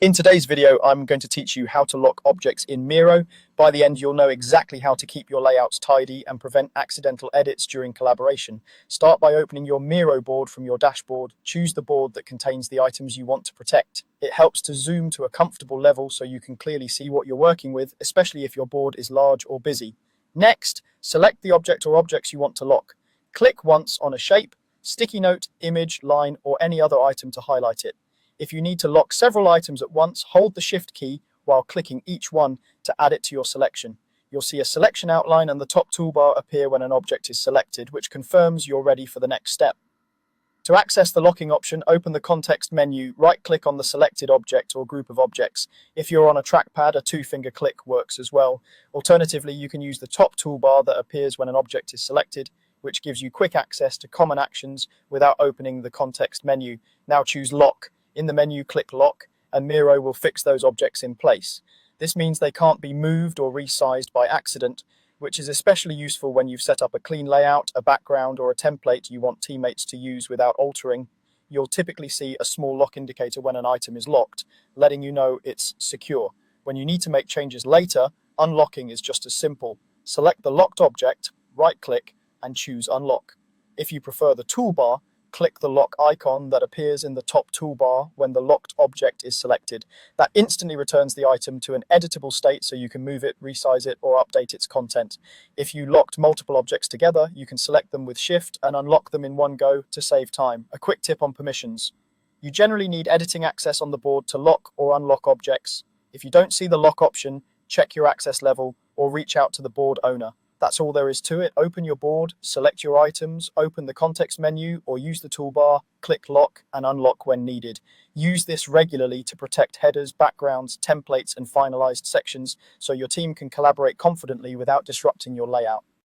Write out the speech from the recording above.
In today's video, I'm going to teach you how to lock objects in Miro. By the end, you'll know exactly how to keep your layouts tidy and prevent accidental edits during collaboration. Start by opening your Miro board from your dashboard. Choose the board that contains the items you want to protect. It helps to zoom to a comfortable level so you can clearly see what you're working with, especially if your board is large or busy. Next, select the object or objects you want to lock. Click once on a shape, sticky note, image, line, or any other item to highlight it. If you need to lock several items at once, hold the Shift key while clicking each one to add it to your selection. You'll see a selection outline and the top toolbar appear when an object is selected, which confirms you're ready for the next step. To access the locking option, open the context menu, right-click on the selected object or group of objects. If you're on a trackpad, a two-finger click works as well. Alternatively, you can use the top toolbar that appears when an object is selected, which gives you quick access to common actions without opening the context menu. Now choose Lock. In the menu, click Lock, and Miro will fix those objects in place. This means they can't be moved or resized by accident, which is especially useful when you've set up a clean layout, a background, or a template you want teammates to use without altering. You'll typically see a small lock indicator when an item is locked, letting you know it's secure. When you need to make changes later, unlocking is just as simple. Select the locked object, right-click, and choose Unlock. If you prefer the toolbar, click the lock icon that appears in the top toolbar when the locked object is selected. That instantly returns the item to an editable state so you can move it, resize it, or update its content. If you locked multiple objects together, you can select them with Shift and unlock them in one go to save time. A quick tip on permissions. You generally need editing access on the board to lock or unlock objects. If you don't see the lock option, check your access level or reach out to the board owner. That's all there is to it. Open your board, select your items, open the context menu or use the toolbar, click Lock and Unlock when needed. Use this regularly to protect headers, backgrounds, templates and finalized sections so your team can collaborate confidently without disrupting your layout.